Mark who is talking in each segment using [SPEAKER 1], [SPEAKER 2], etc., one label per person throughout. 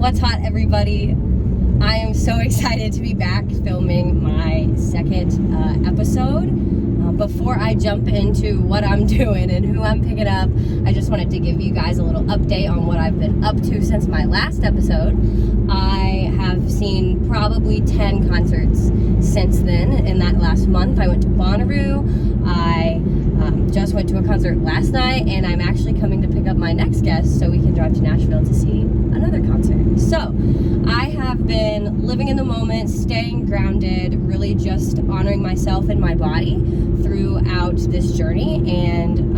[SPEAKER 1] What's hot, everybody? I am so excited to be back filming my second episode. Before I jump into what I'm doing and who I'm picking up, I just wanted to give you guys a little update on what I've been up to since my last episode. I have seen probably 10 concerts since then. In that last month, I went to Bonnaroo. I just went to a concert last night, and I'm actually coming to pick up my next guest so we can drive to Nashville to see another concert. So I have been living in the moment, staying grounded, really just honoring myself and my body throughout this journey. And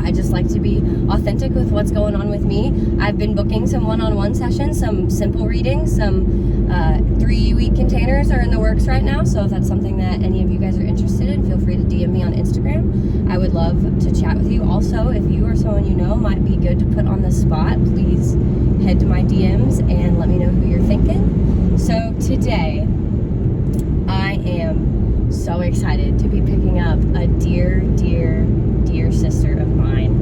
[SPEAKER 1] I just like to be authentic with what's going on with me. I've been booking some one-on-one sessions, some simple readings, some 3-week containers are in the works right now. So if that's something that any of you guys are interested in, feel free to DM me on Instagram. I would love to chat with you. Also, if you or someone you know might be good to put on the spot, please head to my DMs and let me know who you're thinking. So today, I am so excited to be picking up a dear sister of mine,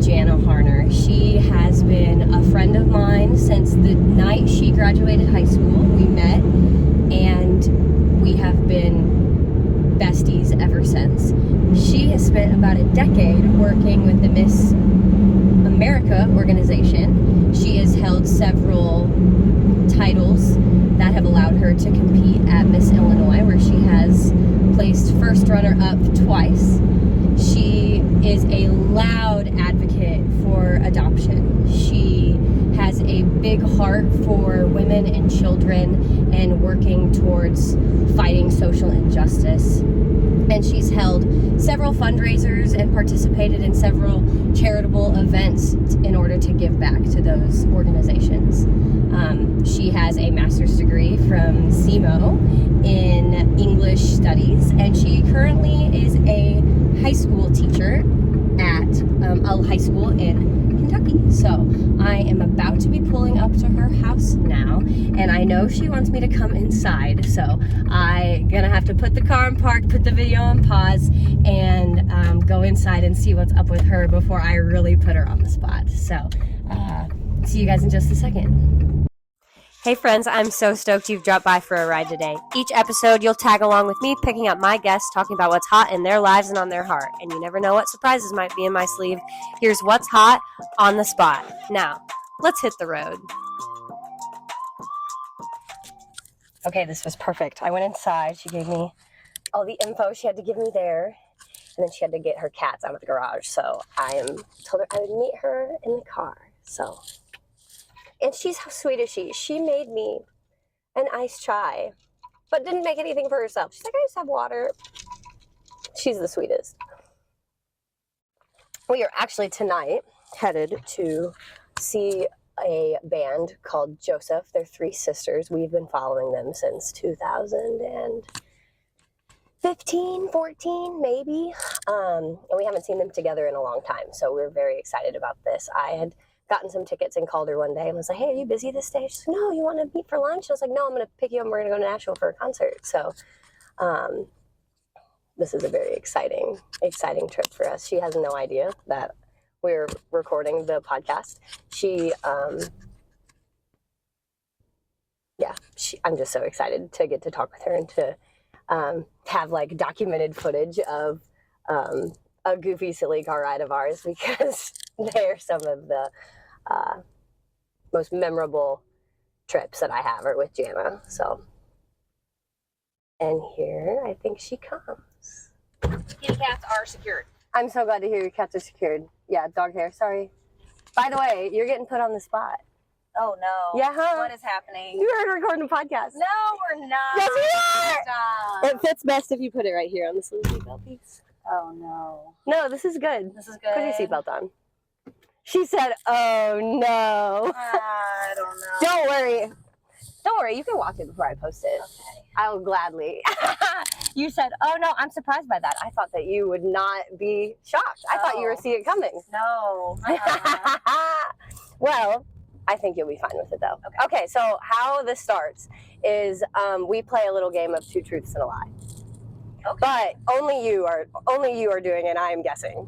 [SPEAKER 1] Janna Harner. She has been a friend of mine since the night she graduated high school. We met, and we have been besties ever since. She has spent about a decade working with the Miss America organization. She has held several titles that have allowed her to compete at Miss Illinois, where she has placed first runner-up twice. She is a loud advocate for adoption. She has a big heart for women and children and working towards fighting social injustice. And she's held several fundraisers and participated in several charitable events in order to give back to those organizations. She has a master's degree from SEMO in English studies, and she currently is a high school teacher at a high school in Kentucky. So I am about to be pulling up to her house now, and I know she wants me to come inside, so I'm gonna have to put the car in park, put the video on pause, and go inside and see what's up with her before I really put her on the spot. So see you guys in just a second. Hey friends, I'm so stoked you've dropped by for a ride today. Each episode, you'll tag along with me, picking up my guests, talking about what's hot in their lives and on their heart. And you never know what surprises might be in my sleeve. Here's what's hot on the spot. Now, let's hit the road. Okay, this was perfect. I went inside. She gave me all the info she had to give me there. And then she had to get her cats out of the garage. So I told her I would meet her in the car. So... And how sweet is she? She made me an iced chai, but didn't make anything for herself. She's like, I just have water. She's the sweetest. We are actually tonight headed to see a band called Joesph. They're 3 sisters. We've been following them since 2015, 14, maybe. And we haven't seen them together in a long time. So we're very excited about this. I had gotten some tickets and called her one day and was like, hey, are you busy this day? She's like, no, you want to meet for lunch? I was like, no, I'm going to pick you up and we're going to go to Nashville for a concert. So this is a very exciting trip for us. She has no idea that we're recording the podcast. I'm just so excited to get to talk with her and to have like documented footage of a goofy, silly car ride of ours, because they're some of the most memorable trips that I have are with Janna. So, and here I think she comes.
[SPEAKER 2] Kitty cats are secured.
[SPEAKER 1] I'm so glad to hear your cats are secured. Yeah, dog hair, sorry. By the way, you're getting put on the spot.
[SPEAKER 2] Oh no.
[SPEAKER 1] Yeah, huh?
[SPEAKER 2] What is happening?
[SPEAKER 1] You heard recording a podcast.
[SPEAKER 2] No, we're not.
[SPEAKER 1] Yes, we are!
[SPEAKER 2] Stop.
[SPEAKER 1] It fits best if you put it right here on this little seatbelt piece.
[SPEAKER 2] Oh no.
[SPEAKER 1] No, this is good.
[SPEAKER 2] This is good.
[SPEAKER 1] Put your seatbelt on. She said, oh no.
[SPEAKER 2] I don't know.
[SPEAKER 1] Don't worry. Don't worry, you can watch it before I post it.
[SPEAKER 2] Okay.
[SPEAKER 1] I'll gladly. You said, oh no, I'm surprised by that. I thought that you would not be shocked. I thought you were seeing it coming.
[SPEAKER 2] No.
[SPEAKER 1] Well, I think you'll be fine with it though. Okay, so how this starts is we play a little game of 2 truths and a lie.
[SPEAKER 2] Okay.
[SPEAKER 1] But only you are doing it, I am guessing.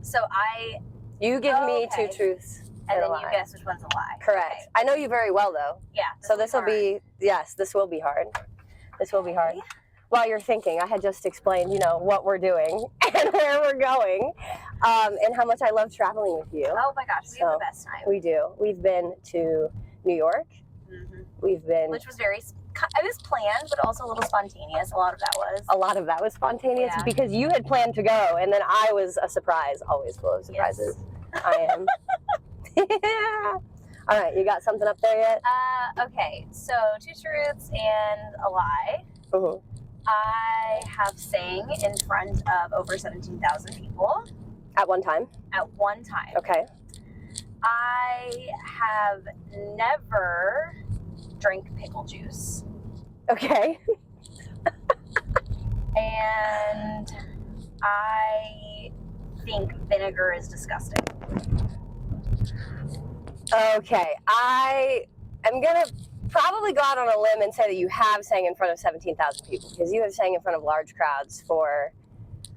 [SPEAKER 2] So
[SPEAKER 1] You give me 2
[SPEAKER 2] okay.
[SPEAKER 1] truths
[SPEAKER 2] And then
[SPEAKER 1] lie.
[SPEAKER 2] you guess which one's a lie.
[SPEAKER 1] Correct.
[SPEAKER 2] Okay.
[SPEAKER 1] I know you very well, though.
[SPEAKER 2] Yeah.
[SPEAKER 1] So this will be, yes, this will be hard. This will be hard. While you're thinking, I had just explained, what we're doing and where we're going, and how much I love traveling with you.
[SPEAKER 2] Oh my gosh, we have the best time.
[SPEAKER 1] We do. We've been to New York.
[SPEAKER 2] Mm-hmm.
[SPEAKER 1] We've been...
[SPEAKER 2] Which was it was planned, but also a little spontaneous. A lot of that was
[SPEAKER 1] spontaneous because you had planned to go, and then I was a surprise. Always full of surprises. Yes. I am. All right, you got something up there yet?
[SPEAKER 2] Okay, so 2 truths and a lie.
[SPEAKER 1] Mm-hmm.
[SPEAKER 2] I have sang in front of over 17,000 people.
[SPEAKER 1] At one time?
[SPEAKER 2] At one time.
[SPEAKER 1] Okay.
[SPEAKER 2] I have never drank pickle juice.
[SPEAKER 1] Okay.
[SPEAKER 2] And I think vinegar is disgusting.
[SPEAKER 1] Okay, I am going to probably go out on a limb and say that you have sang in front of 17,000 people, because you have sang in front of large crowds for,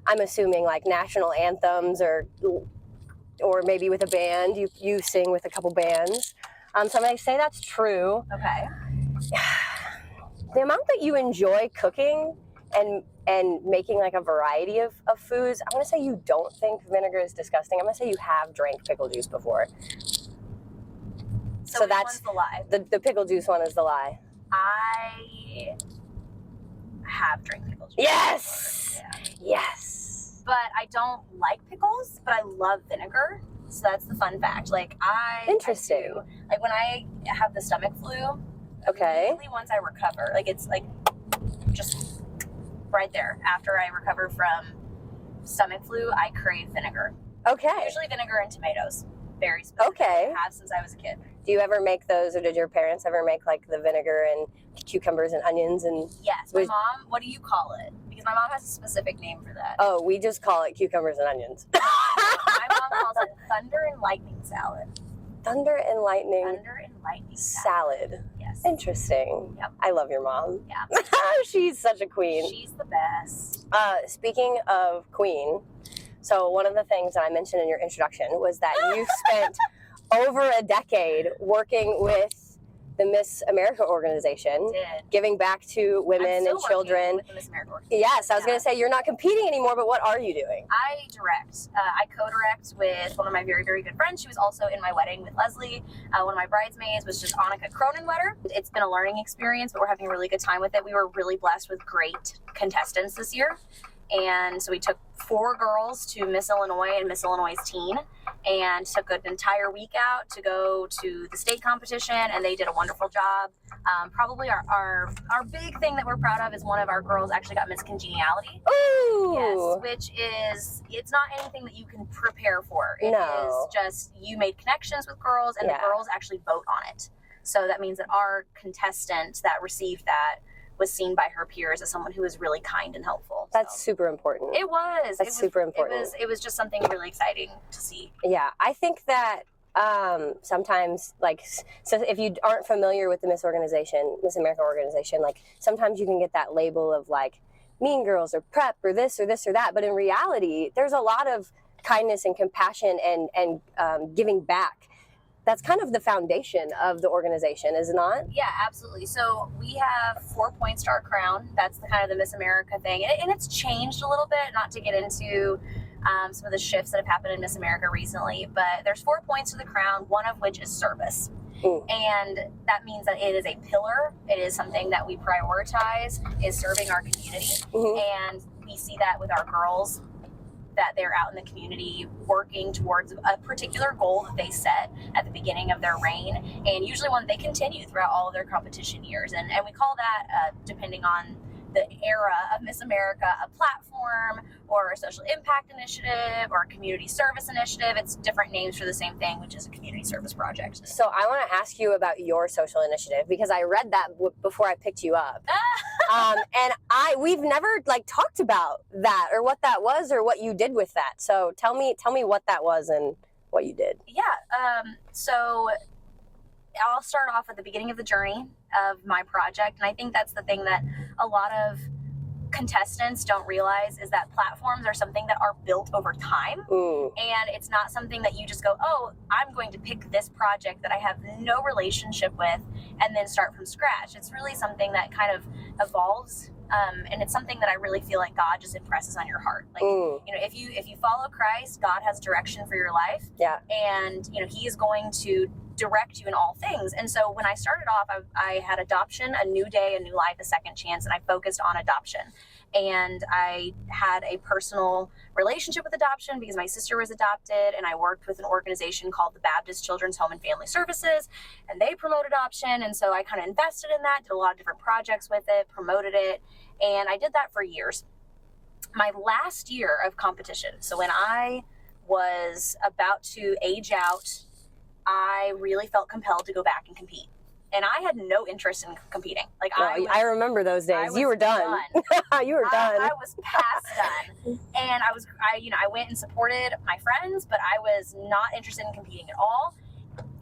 [SPEAKER 1] I'm assuming, like national anthems or maybe with a band. You sing with a couple bands. So I'm going to say that's true.
[SPEAKER 2] Okay.
[SPEAKER 1] The amount that you enjoy cooking and making like a variety of foods, I'm going to say you don't think vinegar is disgusting. I'm going to say you have drank pickle juice before.
[SPEAKER 2] So that's the lie.
[SPEAKER 1] The pickle juice one is the lie.
[SPEAKER 2] I have drank pickle juice.
[SPEAKER 1] Yes!
[SPEAKER 2] Yeah.
[SPEAKER 1] Yes!
[SPEAKER 2] But I don't like pickles, but I love vinegar. So that's the fun fact.
[SPEAKER 1] Interesting.
[SPEAKER 2] I do. Like when I have the stomach flu,
[SPEAKER 1] okay,
[SPEAKER 2] immediately once I recover, it's like just right there. After I recover from stomach flu, I crave vinegar.
[SPEAKER 1] Okay.
[SPEAKER 2] Usually vinegar and tomatoes. Very specific.
[SPEAKER 1] Okay.
[SPEAKER 2] I have since I was a kid.
[SPEAKER 1] Do you ever make those, or did your parents ever make like the vinegar and cucumbers and onions and?
[SPEAKER 2] Yes. My mom, what do you call it? Because my mom has a specific name for that.
[SPEAKER 1] Oh, we just call it cucumbers and onions.
[SPEAKER 2] My mom calls it thunder and lightning salad.
[SPEAKER 1] Thunder and lightning.
[SPEAKER 2] Thunder and lightning
[SPEAKER 1] salad.
[SPEAKER 2] Yes.
[SPEAKER 1] Interesting.
[SPEAKER 2] Yep.
[SPEAKER 1] I love your mom.
[SPEAKER 2] Yeah.
[SPEAKER 1] She's such a queen.
[SPEAKER 2] She's the best.
[SPEAKER 1] Speaking of queen, so one of the things that I mentioned in your introduction was that you spent over a decade working with the Miss America organization, giving back to women and children.
[SPEAKER 2] With the Miss America organization.
[SPEAKER 1] Yes, I was going to say you're not competing anymore, but what are you doing?
[SPEAKER 2] I direct. I co-direct with one of my very, very good friends. She was also in my wedding with Leslie. One of my bridesmaids was just Annika Cronenwetter. It's been a learning experience, but we're having a really good time with it. We were really blessed with great contestants this year. And so we took 4 girls to Miss Illinois and Miss Illinois Teen, and took an entire week out to go to the state competition, and they did a wonderful job. Probably our big thing that we're proud of is one of our girls actually got Miss Congeniality.
[SPEAKER 1] Ooh!
[SPEAKER 2] Yes, which is, it's not anything that you can prepare for. It is just, you made connections with girls, and the girls actually vote on it. So that means that our contestant that received that was seen by her peers as someone who was really kind and helpful.
[SPEAKER 1] That's super important.
[SPEAKER 2] It was.
[SPEAKER 1] That's super important.
[SPEAKER 2] It was just something really exciting to see.
[SPEAKER 1] Yeah, I think that sometimes, so if you aren't familiar with the Miss America organization, sometimes you can get that label of mean girls or prep or this or that. But in reality, there's a lot of kindness and compassion and giving back. That's kind of the foundation of the organization, is it not?
[SPEAKER 2] Yeah, absolutely. So we have 4 points to our crown. That's the kind of the Miss America thing. And it's changed a little bit, not to get into some of the shifts that have happened in Miss America recently, but there's 4 points to the crown, one of which is service. And that means that it is a pillar. It is something that we prioritize, is serving our community. And we see that with our girls, that they're out in the community working towards a particular goal that they set at the beginning of their reign, and usually one they continue throughout all of their competition years. And we call that, depending on the era of Miss America, a platform or a social impact initiative or a community service initiative. It's different names for the same thing, which is a community service project.
[SPEAKER 1] So I want to ask you about your social initiative, because I read that before I picked you up. And we've never talked about that or what that was or what you did with that. So tell me what that was and what you did.
[SPEAKER 2] Yeah. So I'll start off at the beginning of the journey of my project. And I think that's the thing that a lot of contestants don't realize is that platforms are something that are built over time. And it's not something that you just go, oh, I'm going to pick this project that I have no relationship with and then start from scratch. It's really something that kind of evolves. And it's something that I really feel like God just impresses on your heart. Like, if you follow Christ, God has direction for your life.
[SPEAKER 1] Yeah.
[SPEAKER 2] And, he is going to direct you in all things. And so when I started off, I had adoption, a new day, a new life, a second chance, and I focused on adoption. And I had a personal relationship with adoption because my sister was adopted, and I worked with an organization called the Baptist Children's Home and Family Services, and they promote adoption. And so I kind of invested in that, did a lot of different projects with it, promoted it, and I did that for years. My last year of competition, so when I was about to age out, I really felt compelled to go back and compete. And I had no interest in competing. Like
[SPEAKER 1] I remember those days. You were done. You were done.
[SPEAKER 2] I was past done. And I went and supported my friends, but I was not interested in competing at all.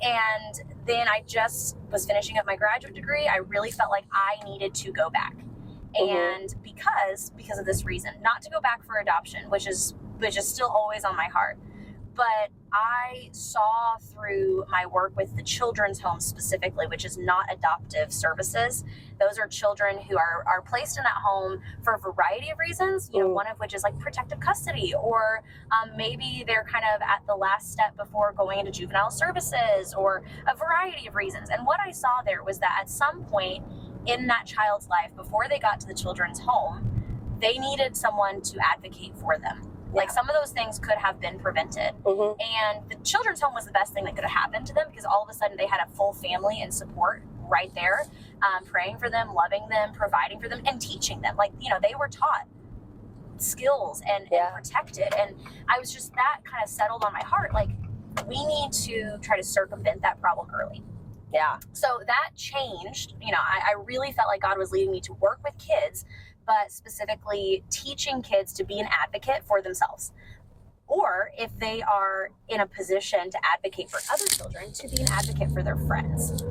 [SPEAKER 2] And then I just was finishing up my graduate degree. I really felt like I needed to go back. And because of this reason, not to go back for adoption, which is still always on my heart. But I saw through my work with the children's home specifically, which is not adoptive services. Those are children who are placed in that home for a variety of reasons, one of which is like protective custody, or maybe they're kind of at the last step before going into juvenile services, or a variety of reasons. And what I saw there was that at some point in that child's life, before they got to the children's home, they needed someone to advocate for them. Like some of those things could have been prevented. And the children's home was the best thing that could have happened to them, because all of a sudden they had a full family and support right there, praying for them, loving them, providing for them, and teaching them. Like, they were taught skills and protected. And I was just, that kind of settled on my heart. Like, we need to try to circumvent that problem early.
[SPEAKER 1] Yeah.
[SPEAKER 2] So that changed. I really felt like God was leading me to work with kids, but specifically teaching kids to be an advocate for themselves. Or if they are in a position to advocate for other children, to be an advocate for their friends.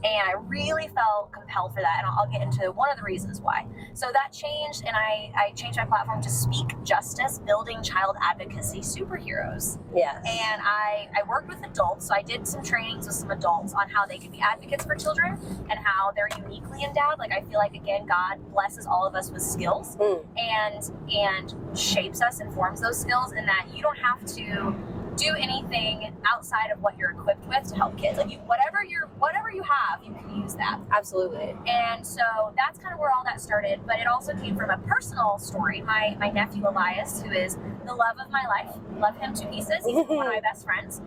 [SPEAKER 2] And I really felt compelled for that. And I'll get into one of the reasons why. So that changed, and I changed my platform to Speak Justice, Building Child Advocacy Superheroes.
[SPEAKER 1] Yes.
[SPEAKER 2] And I worked with adults. So I did some trainings with some adults on how they can be advocates for children and how they're uniquely endowed. Like, I feel like, again, God blesses all of us with skills and shapes us and forms those skills, and that you don't have to do anything outside of what you're equipped with to help kids. Like, whatever you have, you can use that.
[SPEAKER 1] Absolutely.
[SPEAKER 2] And so that's kind of where all that started. But it also came from a personal story. My nephew Elias, who is the love of my life, love him to pieces. He's one of my best friends.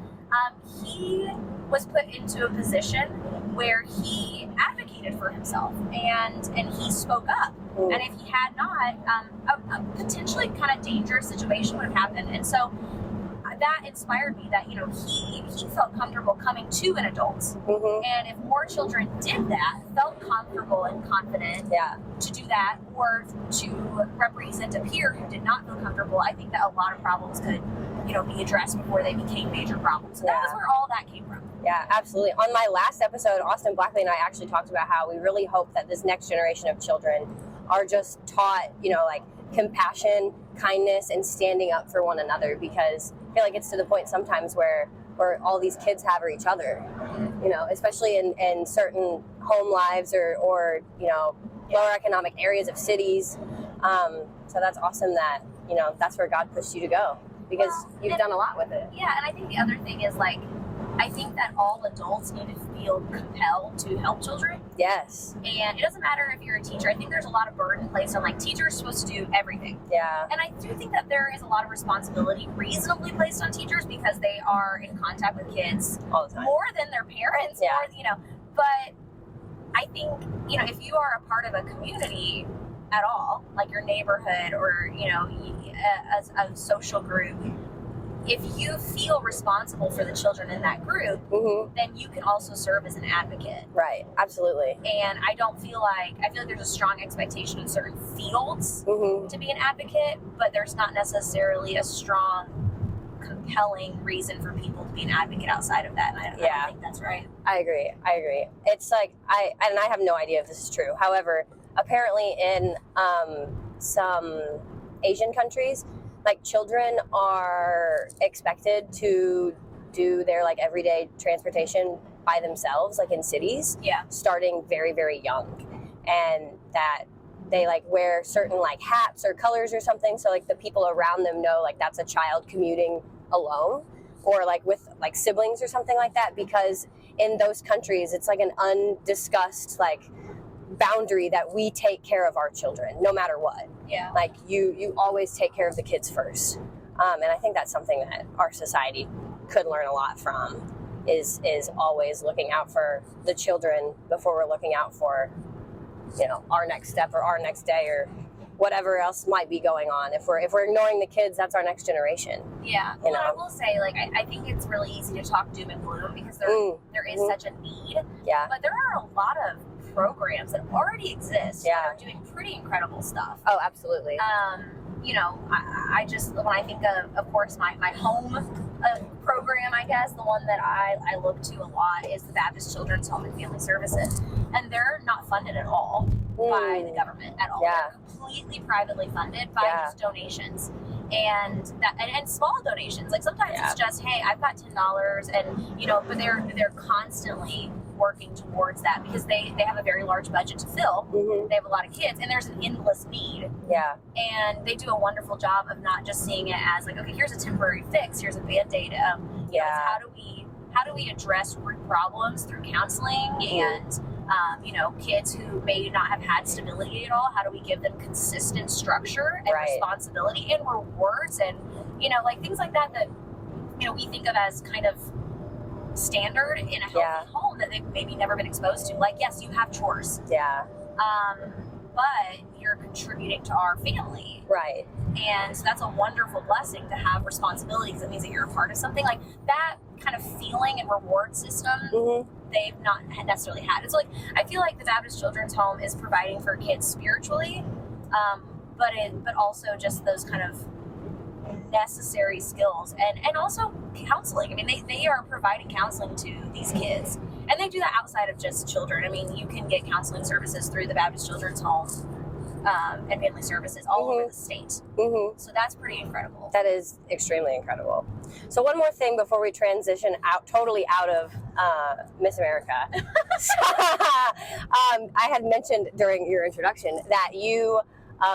[SPEAKER 2] He was put into a position where he advocated for himself and he spoke up. And if he had not, a potentially kind of dangerous situation would have happened. And so that inspired me that, he felt comfortable coming to an adult. And if more children did that, felt comfortable and confident to do that, or to represent a peer who did not feel comfortable, I think that a lot of problems could, be addressed before they became major problems. So that was where all that came from.
[SPEAKER 1] Yeah, absolutely. On my last episode, Austin Blackley and I actually talked about how we really hope that this next generation of children are just taught, like compassion, kindness, and standing up for one another, because I feel like it's to the point sometimes where all these kids have are each other, especially in certain home lives or lower economic areas of cities. So that's awesome that, that's where God pushed you to go, because you've done a lot with it.
[SPEAKER 2] Yeah, and I think the other thing is, like, I think that all adults need to feel compelled to help children.
[SPEAKER 1] Yes.
[SPEAKER 2] And it doesn't matter if you're a teacher. I think there's a lot of burden placed on, like, teachers are supposed to do everything.
[SPEAKER 1] Yeah.
[SPEAKER 2] And I do think that there is a lot of responsibility reasonably placed on teachers, because they are in contact with kids
[SPEAKER 1] all the time,
[SPEAKER 2] more than their parents.
[SPEAKER 1] Yeah.
[SPEAKER 2] But I think, if you are a part of a community at all, like your neighborhood or, a social group, if you feel responsible for the children in that group, then you can also serve as an advocate.
[SPEAKER 1] Right, absolutely.
[SPEAKER 2] And I feel like there's a strong expectation in certain fields to be an advocate, but there's not necessarily a strong, compelling reason for people to be an advocate outside of that. And I don't think that's right.
[SPEAKER 1] I agree. It's like, I have no idea if this is true. However, apparently in some Asian countries, like children are expected to do their like everyday transportation by themselves, like in cities, starting very, very young, and that they like wear certain like hats or colors or something, so like the people around them know like that's a child commuting alone, or like with like siblings or something like that, because in those countries it's like an undiscussed like boundary that we take care of our children no matter what. Like you always take care of the kids first, and I think that's something that our society could learn a lot from, is always looking out for the children before we're looking out for, you know, our next step or our next day or whatever else might be going on. If we're ignoring the kids, that's our next generation.
[SPEAKER 2] Well, I will say, like, I think it's really easy to talk doom and gloom because there is such a need. But there are a lot of programs that already exist that are doing pretty incredible stuff.
[SPEAKER 1] Oh, absolutely.
[SPEAKER 2] You know, I just, when I think of course, my home program, I guess, the one that I look to a lot is the Baptist Children's Home and Family Services. And they're not funded at all by the government at all. They're completely privately funded by just donations. And small donations. Like sometimes it's just, hey, I've got $10 and, you know, but they're constantly working towards that because they have a very large budget to fill. They have a lot of kids and there's an endless need. And they do a wonderful job of not just seeing it as like, okay, here's a temporary fix, here's a Band-Aid. How do we address root problems through counseling and you know, kids who may not have had stability at all, how do we give them consistent structure and responsibility and rewards and, you know, like things like that, you know, we think of as kind of standard in a healthy home that they've maybe never been exposed to. Like, yes, you have chores. But you're contributing to our family. And so that's a wonderful blessing to have responsibility because it means that you're a part of something. Like that kind of feeling and reward system, they've not necessarily had. It's like, I feel like the Baptist Children's Home is providing for kids spiritually, but also just those kind of necessary skills and also counseling. I mean, they are providing counseling to these kids, and they do that outside of just children. I mean, you can get counseling services through the Baptist Children's Home and Family Services all over the state. So that's pretty incredible. That is extremely incredible.
[SPEAKER 1] So one more thing before we transition totally out of Miss America. I had mentioned during your introduction that you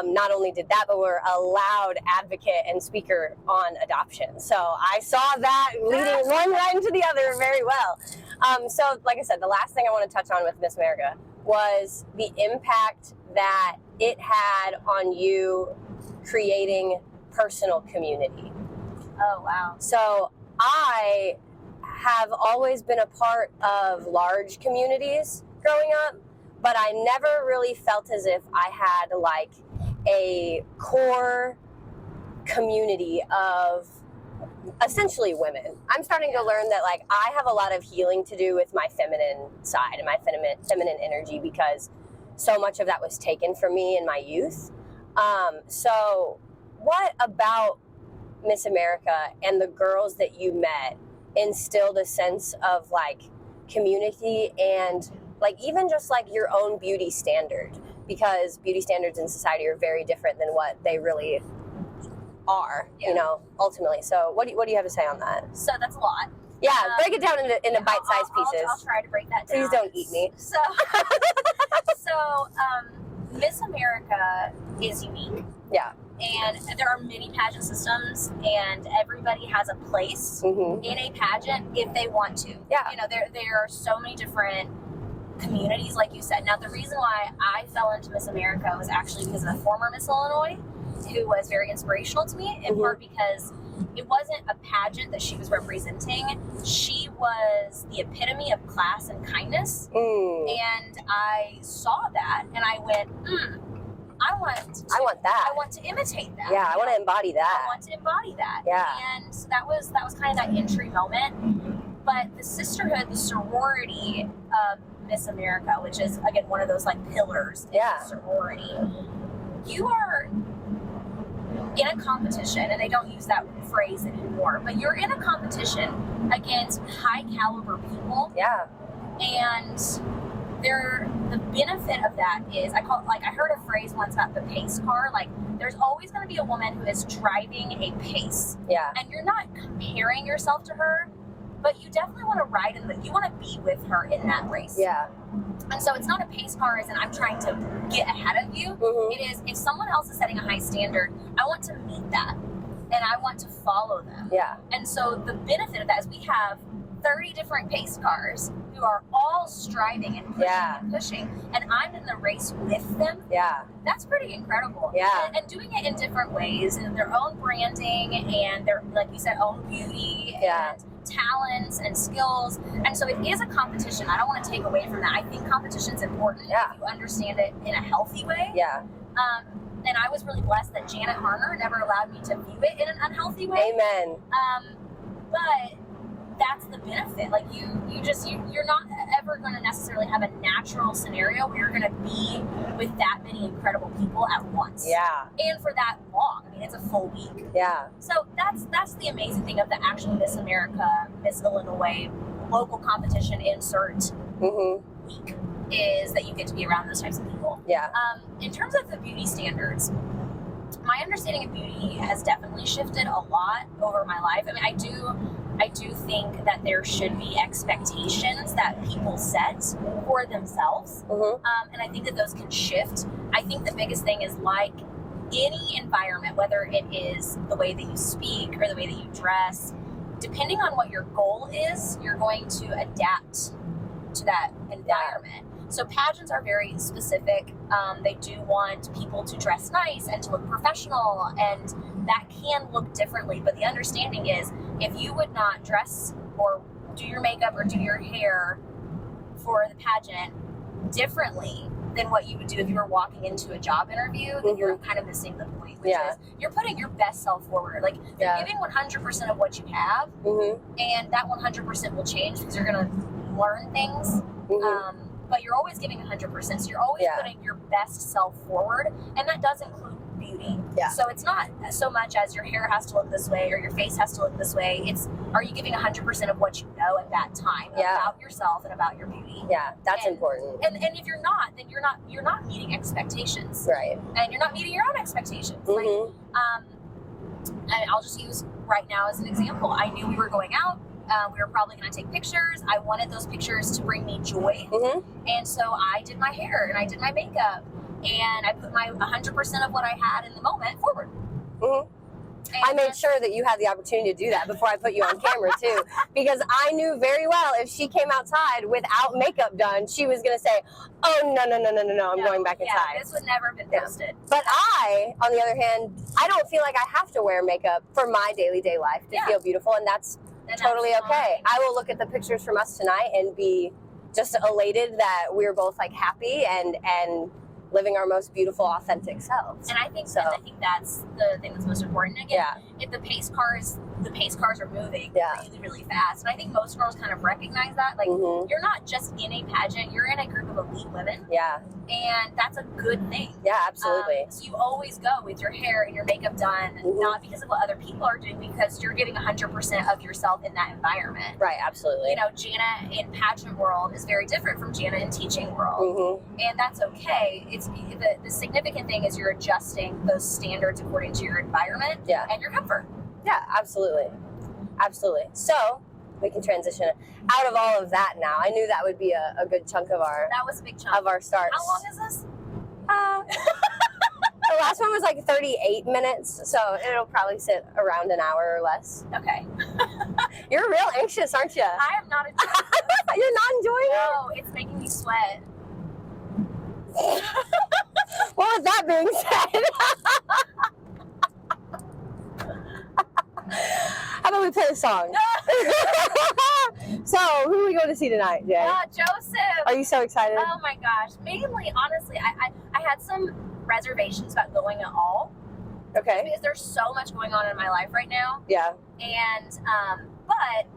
[SPEAKER 1] not only did that, but were a loud advocate and speaker on adoption. So I saw that leading one right into the other very well. So like I said, the last thing I want to touch on with Miss America was the impact that it had on you creating personal community.
[SPEAKER 2] Oh, wow.
[SPEAKER 1] So I have always been a part of large communities growing up, but I never really felt as if I had like a core community of essentially women. I'm starting to learn that like I have a lot of healing to do with my feminine side and my feminine energy because so much of that was taken from me in my youth. So what about Miss America and the girls that you met instilled a sense of like community and like even just like your own beauty standard? Because beauty standards in society are very different than what they really are, you know, ultimately. So what do you have to say on that?
[SPEAKER 2] So that's a lot.
[SPEAKER 1] Yeah, break it down into bite-sized pieces.
[SPEAKER 2] I'll try to break that down.
[SPEAKER 1] Please don't eat me.
[SPEAKER 2] So Miss America is unique.
[SPEAKER 1] Yeah.
[SPEAKER 2] And there are many pageant systems, and everybody has a place in a pageant if they want to.
[SPEAKER 1] Yeah.
[SPEAKER 2] You know, there are so many different communities, like you said. Now, the reason why I fell into Miss America was actually because of a former Miss Illinois who was very inspirational to me, in part because it wasn't a pageant that she was representing. She was the epitome of class and kindness. And I saw that, and I went, I want that. I want to imitate that.
[SPEAKER 1] Yeah, I want to embody that.
[SPEAKER 2] I want to embody that.
[SPEAKER 1] Yeah.
[SPEAKER 2] And that was kind of that entry moment. But the sisterhood, the sorority of Miss America, which is again one of those like pillars in the sorority, you are in a competition, and they don't use that phrase anymore, but you're in a competition against high caliber people.
[SPEAKER 1] Yeah.
[SPEAKER 2] And the benefit of that is, I heard a phrase once about the pace car. Like, there's always going to be a woman who is driving a pace.
[SPEAKER 1] Yeah.
[SPEAKER 2] And you're not comparing yourself to her, but you definitely want to ride you want to be with her in that race.
[SPEAKER 1] Yeah.
[SPEAKER 2] And so it's not a pace car as in I'm trying to get ahead of you.
[SPEAKER 1] Mm-hmm.
[SPEAKER 2] It is, if someone else is setting a high standard, I want to meet that. And I want to follow them.
[SPEAKER 1] Yeah.
[SPEAKER 2] And so the benefit of that is we have 30 different pace cars who are all striving and pushing and pushing, and I'm in the race with them.
[SPEAKER 1] Yeah.
[SPEAKER 2] That's pretty incredible.
[SPEAKER 1] Yeah.
[SPEAKER 2] And doing it in different ways, and their own branding and their, like you said, own beauty and talents and skills. And so it is a competition. I don't want to take away from that. I think competition's important if you understand it in a healthy way.
[SPEAKER 1] Yeah.
[SPEAKER 2] And I was really blessed that Janna Harner never allowed me to view it in an unhealthy way.
[SPEAKER 1] Amen.
[SPEAKER 2] But that's the benefit. Like you're not ever going to necessarily have a natural scenario where you're going to be with that many incredible people at once.
[SPEAKER 1] Yeah.
[SPEAKER 2] And for that long. I mean, it's a full week.
[SPEAKER 1] Yeah.
[SPEAKER 2] So that's the amazing thing of the actual Miss America, Miss Illinois local competition insert week, is that you get to be around those types of people.
[SPEAKER 1] Yeah.
[SPEAKER 2] In terms of the beauty standards, my understanding of beauty has definitely shifted a lot over my life. I mean, I do think that there should be expectations that people set for themselves. And I think that those can shift. I think the biggest thing is, like any environment, whether it is the way that you speak or the way that you dress, depending on what your goal is, you're going to adapt to that environment. So pageants are very specific. They do want people to dress nice and to look professional, and that can look differently. But the understanding is, if you would not dress or do your makeup or do your hair for the pageant differently than what you would do if you were walking into a job interview, then you're kind of missing the point, which is you're putting your best self forward. Like, you're giving 100% of what you have, and that 100% will change because you're going to learn things. But you're always giving 100%. So you're always putting your best self forward, and that does include beauty. So it's not so much as your hair has to look this way or your face has to look this way. It's, are you giving 100% of what you know at that time about yourself and about your beauty? Yeah, that's important. And if you're not, then you're not meeting expectations. Right. And you're not meeting your own expectations. Like, and I'll just use right now as an example. I knew we were going out. We were probably going to take pictures. I wanted those pictures to bring me joy. And so I did my hair and I did my makeup and I put my 100% of what I had in the moment forward. I made sure that you had the opportunity to do that before I put you on camera too, because I knew very well if she came outside without makeup done, she was going to say, oh, no, I'm going back inside. Yeah, this would never have been posted. But I, on the other hand, I don't feel like I have to wear makeup for my daily day life to feel beautiful, and that's totally okay. I will look at the pictures from us tonight and be just elated that we're both like happy and living our most beautiful, authentic selves. And I think that's the thing that's most important. Again, if the pace cars are moving really, really fast. And I think most girls kind of recognize that. Like, you're not just in a pageant, you're in a group of elite women. Yeah. And that's a good thing. Yeah, absolutely. So you always go with your hair and your makeup done, not because of what other people are doing, because you're giving 100% of yourself in that environment. Right, absolutely. You know, Janna in pageant world is very different from Janna in teaching world. And that's okay. It's the significant thing is you're adjusting those standards according to your environment and your comfort. Yeah, absolutely. Absolutely. So we can transition out of all of that now. I knew that would be a good chunk of our... That was a big chunk. Of our starts. How long is this? The last one was like 38 minutes, so it'll probably sit around an hour or less. Okay. You're real anxious, aren't you? I am not enjoying it. You're not enjoying it? No, it's making me sweat. Well, with that being said... How about we play a song? So, who are we going to see tonight, Jay? Joesph. Are you so excited? Oh my gosh. Mainly, honestly, I had some reservations about going at all. Okay. Because there's so much going on in my life right now. Yeah. And, but,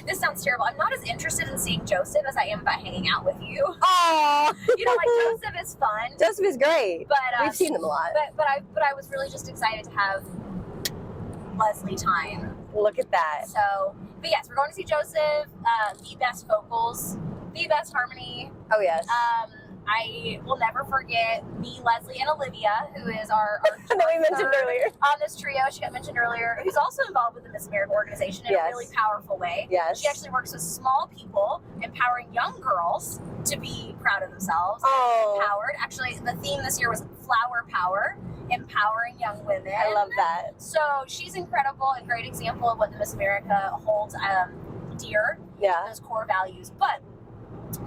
[SPEAKER 2] this sounds terrible. I'm not as interested in seeing Joesph as I am about hanging out with you. Oh. You know, like, Joesph is fun. Joesph is great. But we've seen him a lot. But I was really just excited to have Leslie time. Look at that. So, but yes, we're going to see Joesph, the best vocals the best harmony.
[SPEAKER 1] Oh, yes.
[SPEAKER 2] I will never forget me, Leslie, and Olivia, who is our
[SPEAKER 1] that we mentioned earlier.
[SPEAKER 2] on this trio. She got mentioned earlier, who's also involved with the Miss America organization in a really powerful way.
[SPEAKER 1] Yes.
[SPEAKER 2] She actually works with small people, empowering young girls to be proud of themselves, empowered. Actually, the theme this year was Flower Power, empowering young women.
[SPEAKER 1] I love that.
[SPEAKER 2] So she's incredible, a great example of what the Miss America holds dear.
[SPEAKER 1] Yeah.
[SPEAKER 2] Those core values. But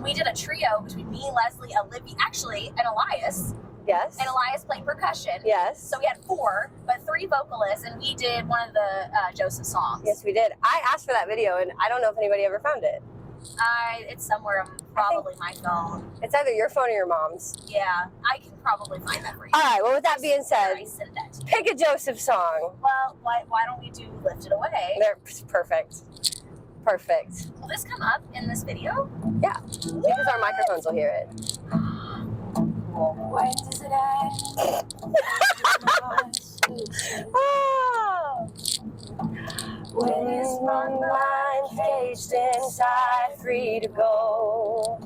[SPEAKER 2] we did a trio between me, Leslie, Olivia, actually, and Elias.
[SPEAKER 1] Yes.
[SPEAKER 2] And Elias played percussion.
[SPEAKER 1] Yes.
[SPEAKER 2] So we had 4, but 3 vocalists, and we did one of the Joesph songs.
[SPEAKER 1] Yes, we did. I asked for that video, and I don't know if anybody ever found it.
[SPEAKER 2] It's somewhere on probably my phone.
[SPEAKER 1] It's either your phone or your mom's.
[SPEAKER 2] Yeah, I can probably find that for you.
[SPEAKER 1] All right, well, with that being said,
[SPEAKER 2] I sent that to you.
[SPEAKER 1] pick a Joesph song.
[SPEAKER 2] Well, why don't we do Lift It Away?
[SPEAKER 1] They're perfect. Perfect.
[SPEAKER 2] Will this come up in this video?
[SPEAKER 1] Yeah, because our microphones will hear it.
[SPEAKER 2] When does it end?
[SPEAKER 1] When is my mind caged inside, free to go?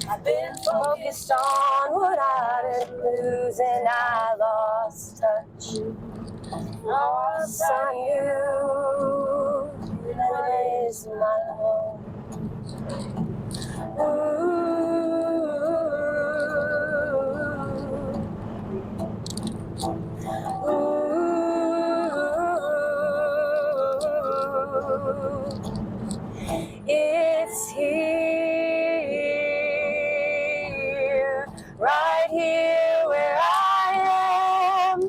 [SPEAKER 1] I've been focused on what I didn't lose, and I lost touch. Lost on you, that is my home. It's here, right here where I am,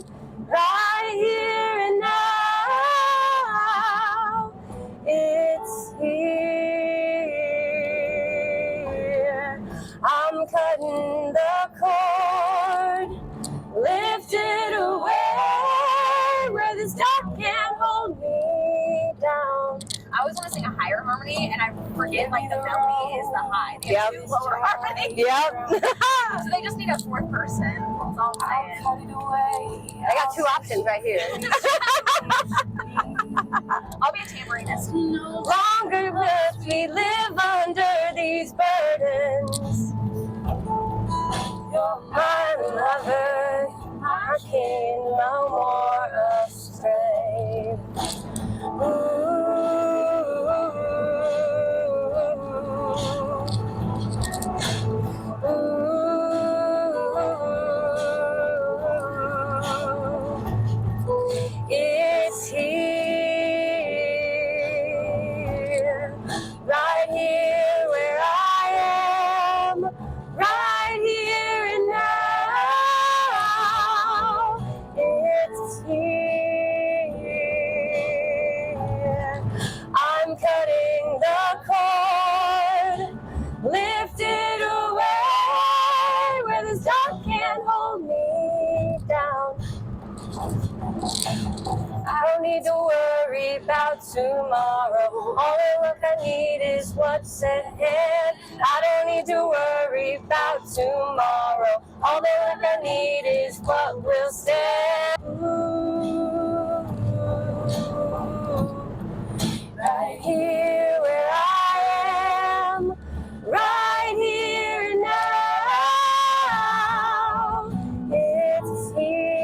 [SPEAKER 1] right here and now. It's here. I'm cutting the cord, lifted away where this dark can't hold me down.
[SPEAKER 2] I always want to sing a higher harmony, and I forget like the melody is the high. They have 2 lower harmonies.
[SPEAKER 1] Yep.
[SPEAKER 2] So they just need a 4th person. That's all I'm saying.
[SPEAKER 1] I got 2 options right here.
[SPEAKER 2] I'll be a tambourist.
[SPEAKER 1] No longer must we live under these burdens. You're my lover, my king, no more astray. It's here, right here where I am, right here and now. It's here. I'm cutting the cord, lifted away where the sun can't hold me down. I don't need to worry about tomorrow. All the work I need is what's at hand. I don't need to worry about tomorrow. All the work I need is what will stand. Right here where I am, right here and now. It's here.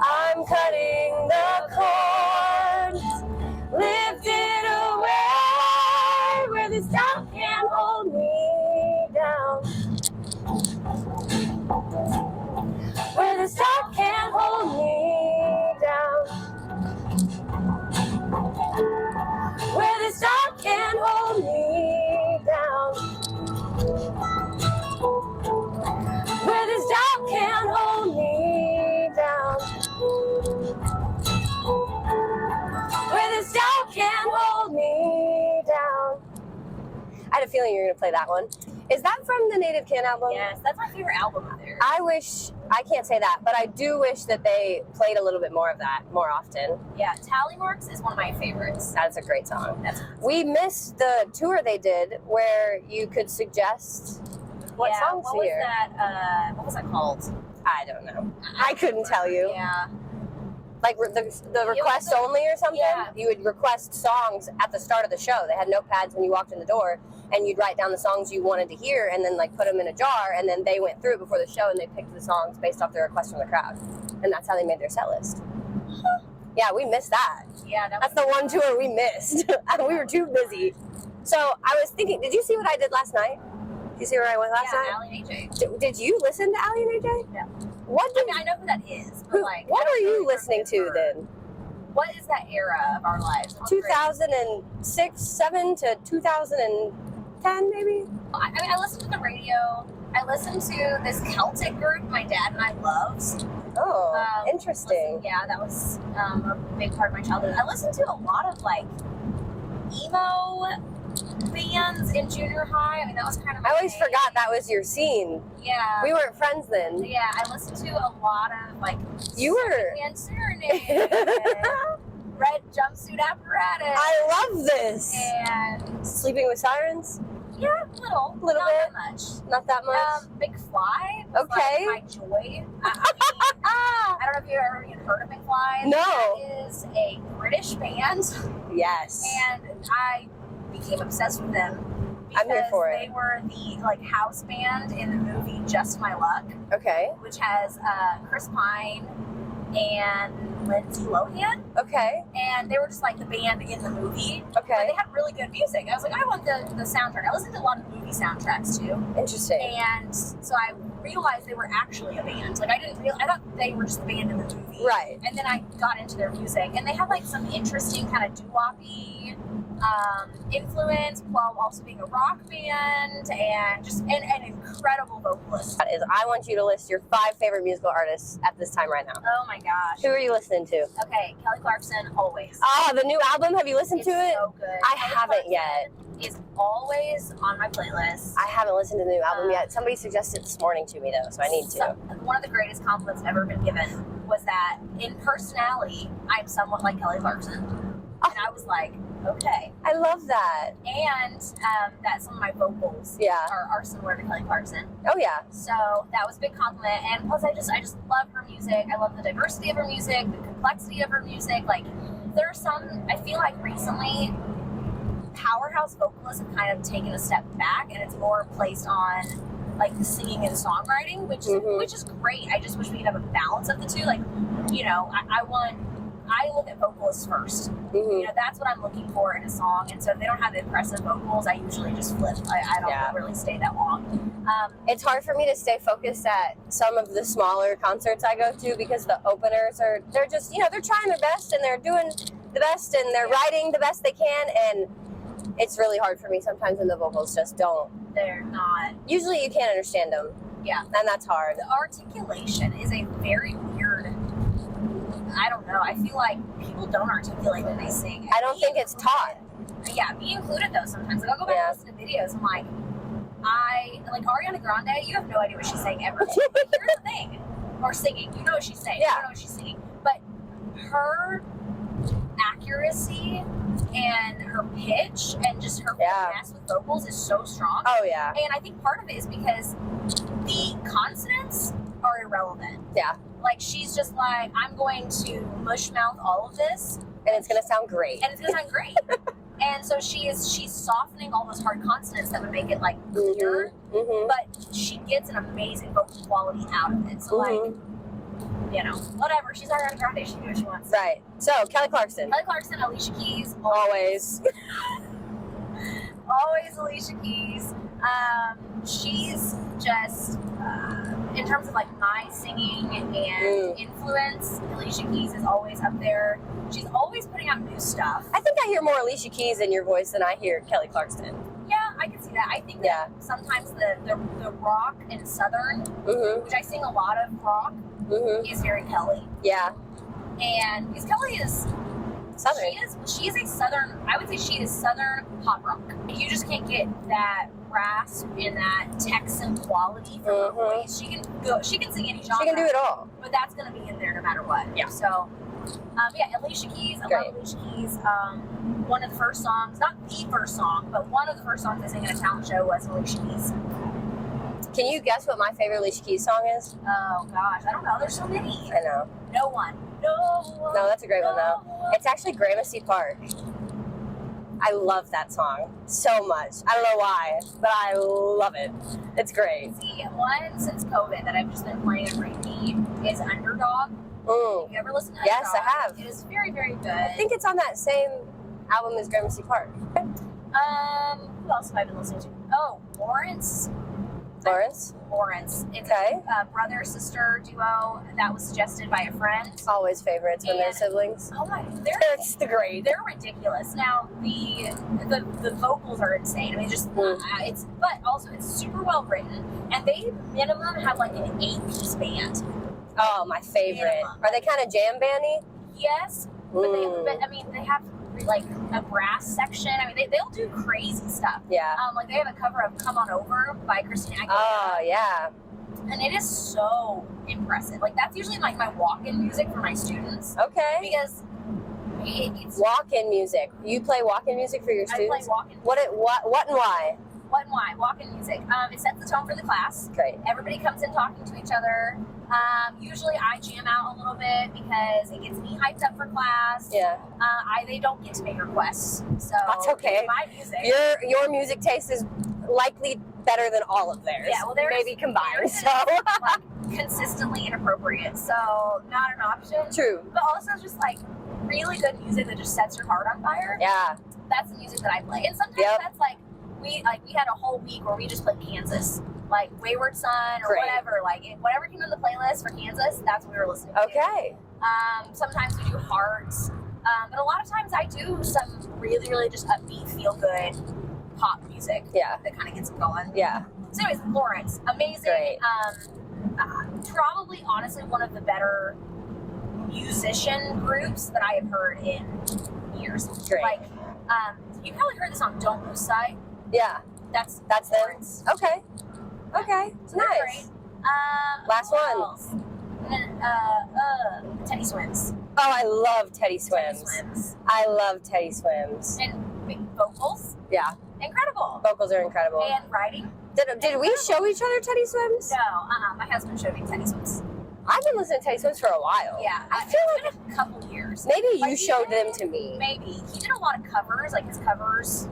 [SPEAKER 1] I'm cutting the cord, lifted away where the sun can't hold me down. Where the sun can't hold me down. Where the sun can't hold me down. Where the sun can't hold me down. Where the sun can't hold me down. I had a feeling you were going to play that one. Is that from the Native Kin album?
[SPEAKER 2] Yes, that's my favorite album of theirs.
[SPEAKER 1] I wish, I can't say that, but I do wish that they played a little bit more of that more often.
[SPEAKER 2] Yeah, Tally Marks is one of my favorites.
[SPEAKER 1] That's a great song.
[SPEAKER 2] That's
[SPEAKER 1] We missed the tour they did where you could suggest what songs
[SPEAKER 2] what
[SPEAKER 1] to
[SPEAKER 2] was
[SPEAKER 1] hear.
[SPEAKER 2] that? What was that called?
[SPEAKER 1] I don't know. I couldn't tell you.
[SPEAKER 2] Yeah.
[SPEAKER 1] Like the request only or something?
[SPEAKER 2] Yeah.
[SPEAKER 1] You would request songs at the start of the show. They had notepads when you walked in the door, and you'd write down the songs you wanted to hear and then like put them in a jar, and then they went through it before the show and they picked the songs based off the requests from the crowd. And that's how they made their set list. Yeah, we missed that.
[SPEAKER 2] Yeah,
[SPEAKER 1] that's the one tour we missed. We were too busy. So I was thinking, did you see what I did last night? Did you see where I went last night?
[SPEAKER 2] Yeah, Allie and AJ.
[SPEAKER 1] Did you listen to Allie and AJ?
[SPEAKER 2] No.
[SPEAKER 1] What did,
[SPEAKER 2] I know who that is, but like...
[SPEAKER 1] What were you listening to then?
[SPEAKER 2] What is that era of our lives?
[SPEAKER 1] 2006, 7 to 2010, maybe?
[SPEAKER 2] I mean, I listened to the radio. I listened to this Celtic group my dad and I loved.
[SPEAKER 1] Oh, interesting.
[SPEAKER 2] That was a big part of my childhood. I listened to a lot of like emo bands in junior high. I mean, that was kind of my
[SPEAKER 1] I always
[SPEAKER 2] thing.
[SPEAKER 1] forgot that was your scene.
[SPEAKER 2] Yeah.
[SPEAKER 1] We weren't friends then.
[SPEAKER 2] Yeah, I listened to a lot of like
[SPEAKER 1] You were
[SPEAKER 2] and Serenade, Red Jumpsuit Apparatus.
[SPEAKER 1] I love this.
[SPEAKER 2] And
[SPEAKER 1] Sleeping with Sirens?
[SPEAKER 2] yeah,
[SPEAKER 1] Little
[SPEAKER 2] not
[SPEAKER 1] bit.
[SPEAKER 2] that much.
[SPEAKER 1] Not that much.
[SPEAKER 2] Big Fly. Was
[SPEAKER 1] Okay.
[SPEAKER 2] Like my joy. I don't know if you've ever even heard of McFly.
[SPEAKER 1] No.
[SPEAKER 2] That is a British band,
[SPEAKER 1] Yes.
[SPEAKER 2] and I became obsessed with them because
[SPEAKER 1] I'm here for it.
[SPEAKER 2] they were the like house band in the movie Just My Luck,
[SPEAKER 1] Okay.
[SPEAKER 2] which has Chris Pine and Lindsay Lohan,
[SPEAKER 1] Okay.
[SPEAKER 2] and they were just like the band in the movie.
[SPEAKER 1] Okay.
[SPEAKER 2] But they had really good music. I was like, I want the soundtrack. I listened to a lot of movie soundtracks too.
[SPEAKER 1] Interesting.
[SPEAKER 2] And so I realized they were actually a band. Like I thought they were just a band in the movie.
[SPEAKER 1] Right.
[SPEAKER 2] And then I got into their music, and they had like some interesting kind of doo-wop-y influence while also being a rock band, and just an incredible vocalist.
[SPEAKER 1] That is, I want you to list your 5 favorite musical artists at this time right now.
[SPEAKER 2] Oh my gosh.
[SPEAKER 1] Who are you listening to?
[SPEAKER 2] Okay, Kelly Clarkson, always.
[SPEAKER 1] Oh, the new album. Have you listened
[SPEAKER 2] It's
[SPEAKER 1] to it?
[SPEAKER 2] so good.
[SPEAKER 1] I
[SPEAKER 2] Kelly
[SPEAKER 1] haven't
[SPEAKER 2] Clarkson
[SPEAKER 1] yet.
[SPEAKER 2] Is always on my playlist.
[SPEAKER 1] I haven't listened to the new album yet. Somebody suggested it this morning to me though, so I need to.
[SPEAKER 2] One of the greatest compliments ever been given was that in personality, I'm somewhat like Kelly Clarkson. And I was like, okay.
[SPEAKER 1] I love that.
[SPEAKER 2] And that some of my vocals are similar to Kelly Clarkson.
[SPEAKER 1] Oh yeah.
[SPEAKER 2] So that was a big compliment. And plus I just love her music. I love the diversity of her music, the complexity of her music. Like there are some, I feel like recently, powerhouse vocalists have kind of taken a step back, and it's more placed on like the singing and songwriting, which is great. I just wish we could have a balance of the two. Like, you know, I look at vocalists first. You know, that's what I'm looking for in a song. And so if they don't have impressive vocals, I usually just flip. I don't really stay that long.
[SPEAKER 1] It's hard for me to stay focused at some of the smaller concerts I go to because the openers they're just, you know, they're trying their best and they're doing the best and they're writing the best they can, and it's really hard for me sometimes when the vocals just don't.
[SPEAKER 2] They're not.
[SPEAKER 1] Usually you can't understand them.
[SPEAKER 2] Yeah.
[SPEAKER 1] And that's hard.
[SPEAKER 2] The articulation is a very weird, I don't know. I feel like people don't articulate when they sing.
[SPEAKER 1] I don't think it's taught.
[SPEAKER 2] Yeah, me included though sometimes. Like I'll go back and listen to videos and like Ariana Grande, you have no idea what she's saying ever. Here's the thing. Or singing. You know what she's saying.
[SPEAKER 1] Yeah.
[SPEAKER 2] You don't know what she's singing. But her accuracy and her pitch and just her finesse with vocals is so strong.
[SPEAKER 1] Oh yeah.
[SPEAKER 2] And I think part of it is because the consonants are irrelevant.
[SPEAKER 1] Yeah.
[SPEAKER 2] Like she's just like, I'm going to mush mouth all of this,
[SPEAKER 1] and it's gonna sound great.
[SPEAKER 2] And it's gonna sound great. And so she's softening all those hard consonants that would make it like clear, but she gets an amazing vocal quality out of it. So like, you know, whatever. She's Ariana Grande. She can do what she wants.
[SPEAKER 1] Right. So Kelly Clarkson.
[SPEAKER 2] Kelly Clarkson, Alicia Keys.
[SPEAKER 1] Always.
[SPEAKER 2] Always Alicia Keys. She's just, in terms of like my singing and influence, Alicia Keys is always up there. She's always putting out new stuff.
[SPEAKER 1] I think I hear more Alicia Keys in your voice than I hear Kelly Clarkson.
[SPEAKER 2] Yeah, I can see that. I think that sometimes the rock and southern, which I sing a lot of rock, is very Kelly.
[SPEAKER 1] Yeah.
[SPEAKER 2] And because Kelly is
[SPEAKER 1] southern.
[SPEAKER 2] She is a southern, I would say she is southern pop rock. You just can't get that rasp and that Texan quality from her voice. She can sing any genre.
[SPEAKER 1] She can do it all.
[SPEAKER 2] But that's gonna be in there no matter what.
[SPEAKER 1] Yeah.
[SPEAKER 2] So Alicia Keys, I love Alicia Keys. One of the first songs, not the first song, but one of the first songs I sang in a talent show was Alicia Keys.
[SPEAKER 1] Can you guess what my favorite Alicia Keys song is?
[SPEAKER 2] Oh gosh, I don't know. There's so many.
[SPEAKER 1] I know.
[SPEAKER 2] No one.
[SPEAKER 1] No, that's a great one though. It's actually Gramercy Park. I love that song so much. I don't know why, but I love it. It's great.
[SPEAKER 2] See, one since COVID that I've just been playing on repeat is Underdog. Have you ever listened to Underdog?
[SPEAKER 1] Yes, I have.
[SPEAKER 2] It is very, very good.
[SPEAKER 1] I think it's on that same album as Gramercy Park.
[SPEAKER 2] Who else have I been listening to? Oh, Lawrence. It's a brother-sister duo that was suggested by a friend.
[SPEAKER 1] Always favorites when they're siblings.
[SPEAKER 2] Oh my,
[SPEAKER 1] It's the great.
[SPEAKER 2] They're ridiculous. Now the vocals are insane. I mean, just but also it's super well written, and they minimum have like an 8-piece band.
[SPEAKER 1] Oh, my favorite.
[SPEAKER 2] Minimum.
[SPEAKER 1] Are they kind of jam bandy?
[SPEAKER 2] Yes, but they have like a brass section. I mean, they'll do crazy stuff.
[SPEAKER 1] Yeah.
[SPEAKER 2] Like they have a cover of "Come On Over" by Christina Aguilera.
[SPEAKER 1] Oh yeah.
[SPEAKER 2] And it is so impressive. Like that's usually like my walk-in music for my students.
[SPEAKER 1] Okay.
[SPEAKER 2] Because it's
[SPEAKER 1] walk-in music. You play walk-in music for your students?
[SPEAKER 2] I play walk-in.
[SPEAKER 1] What and why?
[SPEAKER 2] What and why? Walk-in music. It sets the tone for the class.
[SPEAKER 1] Great.
[SPEAKER 2] Everybody comes in talking to each other. Usually I jam out a little bit because it gets me hyped up for class.
[SPEAKER 1] Yeah.
[SPEAKER 2] They don't get to make requests, so
[SPEAKER 1] that's okay.
[SPEAKER 2] My music.
[SPEAKER 1] Your music taste is likely better than all of theirs.
[SPEAKER 2] Yeah, well, theirs
[SPEAKER 1] maybe combined. So
[SPEAKER 2] like consistently inappropriate, so not an option.
[SPEAKER 1] True.
[SPEAKER 2] But also just like really good music that just sets your heart on fire.
[SPEAKER 1] Yeah.
[SPEAKER 2] That's the music that I play, and sometimes that's like we had a whole week where we just played Kansas. Like Wayward Son or whatever, whatever came on the playlist for Kansas, that's what we were listening to.
[SPEAKER 1] Okay.
[SPEAKER 2] Sometimes we do Hearts, but a lot of times I do some really, really just upbeat, feel good pop music.
[SPEAKER 1] Yeah.
[SPEAKER 2] That kind of gets it going.
[SPEAKER 1] Yeah.
[SPEAKER 2] So anyways, Lawrence, amazing.
[SPEAKER 1] Great.
[SPEAKER 2] Probably, honestly, one of the better musician groups that I have heard in years.
[SPEAKER 1] Great.
[SPEAKER 2] Like, you probably heard the song "Don't Lose Sight."
[SPEAKER 1] Yeah.
[SPEAKER 2] That's
[SPEAKER 1] Lawrence. Okay. Okay.
[SPEAKER 2] So
[SPEAKER 1] Nice.
[SPEAKER 2] great.
[SPEAKER 1] Last one.
[SPEAKER 2] Else? And then, Teddy Swims.
[SPEAKER 1] Oh, I love Teddy Swims. I love Teddy Swims.
[SPEAKER 2] And vocals.
[SPEAKER 1] Yeah.
[SPEAKER 2] Incredible.
[SPEAKER 1] Vocals are incredible.
[SPEAKER 2] And writing.
[SPEAKER 1] Did we show each other Teddy Swims?
[SPEAKER 2] No, my husband showed me Teddy Swims.
[SPEAKER 1] I've been listening to Teddy Swims for a while.
[SPEAKER 2] Yeah,
[SPEAKER 1] I feel
[SPEAKER 2] it's been a couple years.
[SPEAKER 1] Maybe you
[SPEAKER 2] Like,
[SPEAKER 1] showed them to me.
[SPEAKER 2] Maybe. He did a lot of covers, like his covers.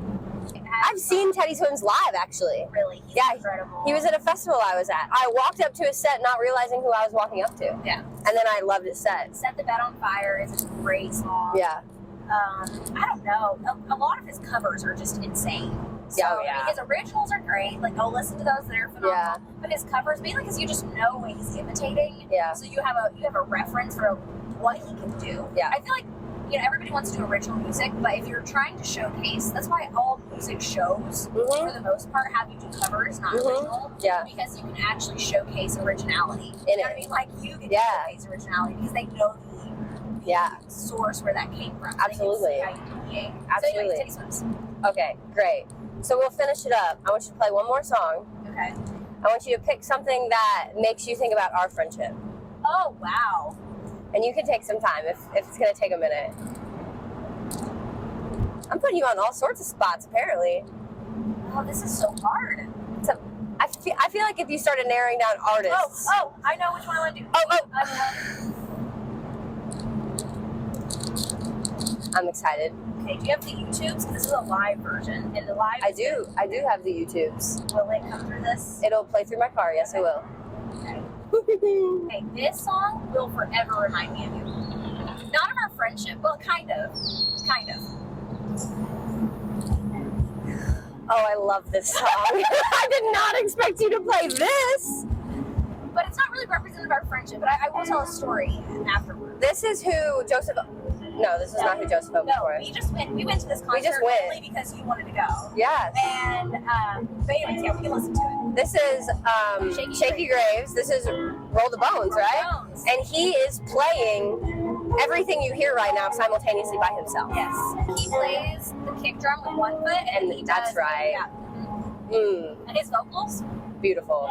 [SPEAKER 1] I've seen Teddy Swims live, actually.
[SPEAKER 2] Really? He's incredible.
[SPEAKER 1] He was at a festival I was at. I walked up to his set not realizing who I was walking up to.
[SPEAKER 2] Yeah.
[SPEAKER 1] And then I loved his set.
[SPEAKER 2] Set the Bed on Fire is a great song.
[SPEAKER 1] Yeah.
[SPEAKER 2] I don't know. A lot of his covers are just insane. So,
[SPEAKER 1] Yeah,
[SPEAKER 2] I mean, his originals are great. Like, go listen to those; they're phenomenal.
[SPEAKER 1] Yeah.
[SPEAKER 2] But his covers, mainly because you just know what he's imitating.
[SPEAKER 1] Yeah.
[SPEAKER 2] So you have a reference for what he can do.
[SPEAKER 1] Yeah.
[SPEAKER 2] I feel like everybody wants to do original music, but if you're trying to showcase, that's why all music shows, for the most part, have you do covers, not original.
[SPEAKER 1] Yeah.
[SPEAKER 2] Because you can actually showcase originality. You know what I mean? Like you can showcase originality because they know the source where that came from.
[SPEAKER 1] Absolutely.
[SPEAKER 2] Absolutely.
[SPEAKER 1] Absolutely.
[SPEAKER 2] So anyways, Teddy Swims.
[SPEAKER 1] Okay, great. So we'll finish it up. I want you to play one more song.
[SPEAKER 2] Okay.
[SPEAKER 1] I want you to pick something that makes you think about our friendship.
[SPEAKER 2] Oh, wow.
[SPEAKER 1] And you can take some time if it's going to take a minute. I'm putting you on all sorts of spots, apparently.
[SPEAKER 2] Oh, this is so hard.
[SPEAKER 1] I feel like if you started narrowing down artists.
[SPEAKER 2] Oh, I know which one I want to do.
[SPEAKER 1] I'm excited.
[SPEAKER 2] Okay, do you have the YouTubes? This is a live version. And the live
[SPEAKER 1] I do have the YouTubes.
[SPEAKER 2] Will it come through this?
[SPEAKER 1] It'll play through my car, yes, it will.
[SPEAKER 2] Okay. Okay, this song will forever remind me of you. Not of our friendship, well, kind of.
[SPEAKER 1] Oh, I love this song. I did not expect you to play this.
[SPEAKER 2] But it's not really representative of our friendship, but I will tell a story afterwards.
[SPEAKER 1] This is who Joesph... No, this is not who Joesph opened for.
[SPEAKER 2] We went to this concert only because you wanted to go.
[SPEAKER 1] Yes.
[SPEAKER 2] And, but anyways, we can listen to it.
[SPEAKER 1] This is Shakey Graves. This is Roll the Bones, right? And he is playing everything you hear right now simultaneously by himself.
[SPEAKER 2] Yes. He plays the kick drum with one foot, and he
[SPEAKER 1] that's
[SPEAKER 2] does,
[SPEAKER 1] right.
[SPEAKER 2] Yeah. And his vocals?
[SPEAKER 1] Beautiful.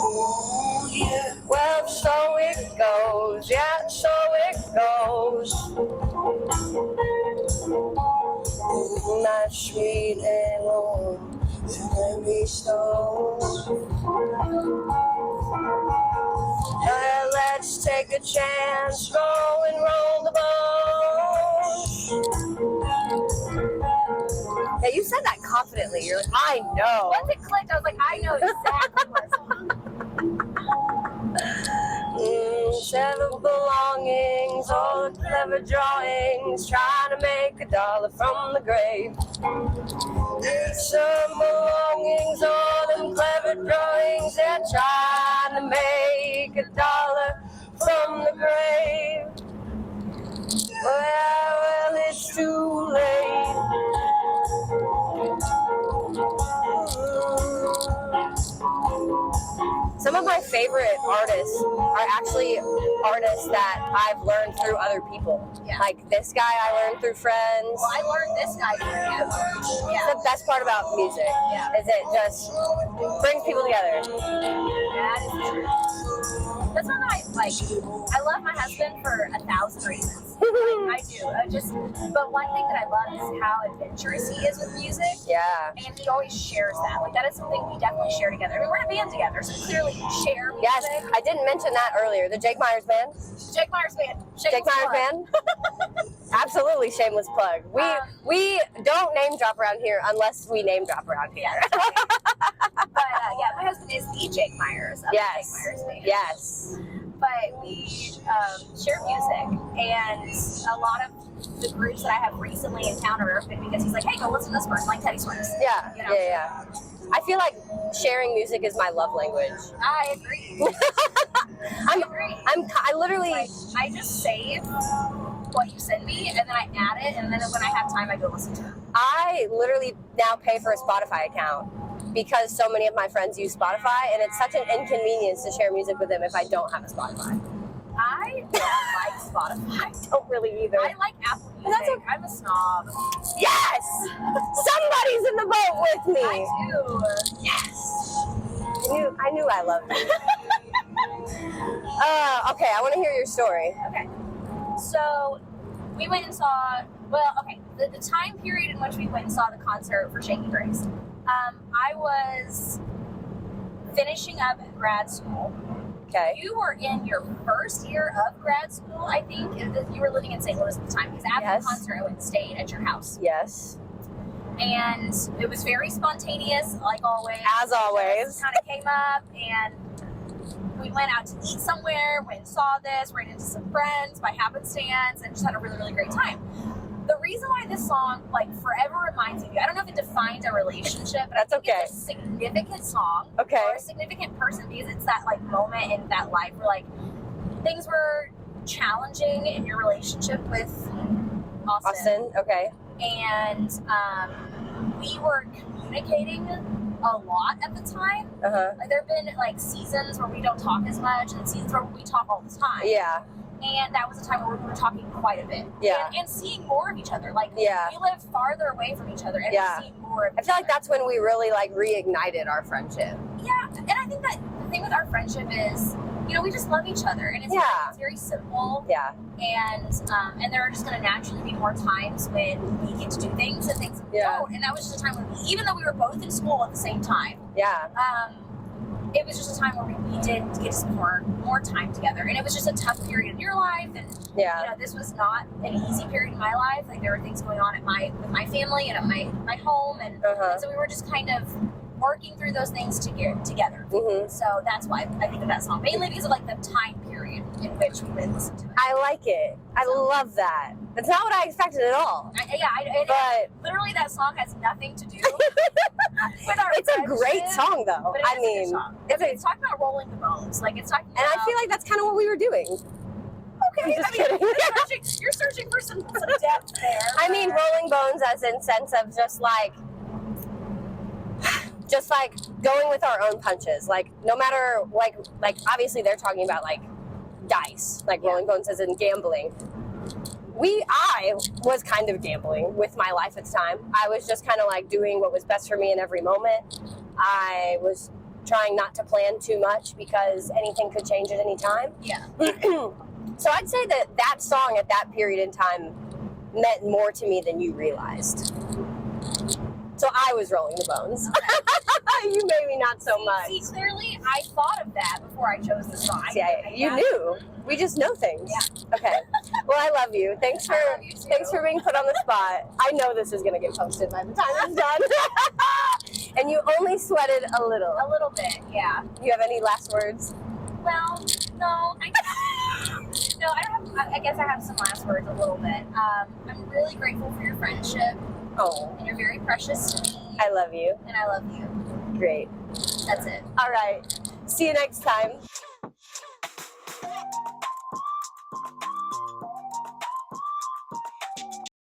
[SPEAKER 1] Oh, yeah. Well, so it goes, yeah, so it goes. Not sweet and warm, let me stone. Let's take a chance, go and roll the boat. Yeah, you said that confidently. You're like, I know.
[SPEAKER 2] Once it clicked, I was like, I know exactly what song.
[SPEAKER 1] 7 belongings, all the clever drawings, trying to make $1 from the grave. Some belongings, all them clever drawings, they're trying to make $1 from the grave. Well, it's too late. Some of my favorite artists are actually artists that I've learned through other people.
[SPEAKER 2] Yeah.
[SPEAKER 1] Like this guy I learned through friends.
[SPEAKER 2] Well, I learned this guy from you. Yeah.
[SPEAKER 1] It's the best part about music.
[SPEAKER 2] Yeah.
[SPEAKER 1] Is it just brings people together.
[SPEAKER 2] That is true. That's one that I like. I love my husband for 1,000 reasons. I do. But one thing that I love is how adventurous he is with music.
[SPEAKER 1] Yeah.
[SPEAKER 2] And he always shares that. Like, that is something we definitely share together. I mean, we're in a band together, so we clearly share music.
[SPEAKER 1] Yes, I didn't mention that earlier. The Jake Myers Band.
[SPEAKER 2] Jake Myers Band.
[SPEAKER 1] Jake Myers Band. Absolutely shameless plug. We don't name drop around here unless we name drop around here.
[SPEAKER 2] Yeah, but yeah, my husband is the Jake Myers of the Jake Myers Band.
[SPEAKER 1] Yes.
[SPEAKER 2] But we share music, and a lot of the groups that I have recently encountered have been because he's like, hey, go listen to this person, like Teddy Swims.
[SPEAKER 1] Yeah,
[SPEAKER 2] you know?
[SPEAKER 1] yeah. I feel like sharing music is my love language.
[SPEAKER 2] I agree. I
[SPEAKER 1] literally...
[SPEAKER 2] Like, I just save what you send me, and then I add it, and then when I have time, I go listen to it.
[SPEAKER 1] I literally now pay for a Spotify account because so many of my friends use Spotify, and it's such an inconvenience to share music with them if I don't have a Spotify.
[SPEAKER 2] I don't like Spotify.
[SPEAKER 1] I don't really either.
[SPEAKER 2] I like Apple Music. I'm a snob.
[SPEAKER 1] Yes! Somebody's in the boat with me.
[SPEAKER 2] I do.
[SPEAKER 1] Yes. I knew I loved you. Okay, I want to hear your story.
[SPEAKER 2] Okay. So we went and saw, the time period in which we went and saw the concert for Shakey Grace. I was finishing up grad school.
[SPEAKER 1] Okay.
[SPEAKER 2] You were in your first year of grad school, I think. You were living in St. Louis at the time, because after the concert, I went and stayed at your house.
[SPEAKER 1] Yes.
[SPEAKER 2] And it was very spontaneous, like always.
[SPEAKER 1] As always.
[SPEAKER 2] It kind of came up, and we went out to eat somewhere, went and saw this, ran into some friends by happenstance, and just had a really, really great time. The reason why this song, like, forever reminds me of you, I don't know if it defines a relationship, but
[SPEAKER 1] that's okay.
[SPEAKER 2] It's a significant song.
[SPEAKER 1] Okay.
[SPEAKER 2] Or a significant person, because it's that, like, moment in that life where, like, things were challenging in your relationship with Austin.
[SPEAKER 1] Okay.
[SPEAKER 2] And we were communicating a lot at the time. Like, there have been, like, seasons where we don't talk as much, and seasons where we talk all the time.
[SPEAKER 1] Yeah.
[SPEAKER 2] And that was a time where we were talking quite a bit.
[SPEAKER 1] Yeah.
[SPEAKER 2] And seeing more of each other. Like,
[SPEAKER 1] we
[SPEAKER 2] live farther away from each other, and we're seeing more of each other.
[SPEAKER 1] I feel like that's when we really, like, reignited our friendship.
[SPEAKER 2] Yeah, and I think that the thing with our friendship is, you know, we just love each other, and it's very simple.
[SPEAKER 1] Yeah.
[SPEAKER 2] And there are just going to naturally be more times when we get to do things and things we don't. And that was just a time when even though we were both in school at the same time.
[SPEAKER 1] Yeah.
[SPEAKER 2] It was just a time where we did get to spend more time together, and it was just a tough period in your life, and you know, this was not an easy period in my life. Like, there were things going on with my family and at my home, and so we were just kind of working through those things together. So that's why I think of that song, mainly because of, like, the time period in which we would listen to it.
[SPEAKER 1] I like it. I love that. It's not what I expected at all.
[SPEAKER 2] But literally, that song has nothing to do with our
[SPEAKER 1] It's a great song, though.
[SPEAKER 2] But I mean, it's talking about rolling the bones. Like, it's talking about...
[SPEAKER 1] And I feel like that's kind of what we were doing.
[SPEAKER 2] Okay,
[SPEAKER 1] I'm just kidding.
[SPEAKER 2] You're searching for some depth there.
[SPEAKER 1] I mean, rolling bones as in sense of just like going with our own punches. Like, no matter, like obviously they're talking about, like, dice, like rolling bones as in gambling. I was kind of gambling with my life at the time. I was just kind of, like, doing what was best for me in every moment. I was trying not to plan too much because anything could change at any time.
[SPEAKER 2] Yeah.
[SPEAKER 1] So I'd say that song at that period in time meant more to me than you realized. So I was rolling the bones. You maybe not so much.
[SPEAKER 2] See, clearly I thought of that before I chose the song.
[SPEAKER 1] See, you knew. We just know things.
[SPEAKER 2] Yeah.
[SPEAKER 1] Okay. Well, I love you. Thanks for
[SPEAKER 2] you too.
[SPEAKER 1] thanks for being put on the spot. I know this is gonna get posted by the time it's done. And you only sweated a little.
[SPEAKER 2] A little bit, yeah.
[SPEAKER 1] You have any last words?
[SPEAKER 2] Well, no, no, I don't have. I guess I have some last words a little bit. I'm really grateful for your friendship.
[SPEAKER 1] Oh,
[SPEAKER 2] And you're very precious to me.
[SPEAKER 1] I love you.
[SPEAKER 2] And I love you.
[SPEAKER 1] Great.
[SPEAKER 2] That's it.
[SPEAKER 1] All right. See you next time.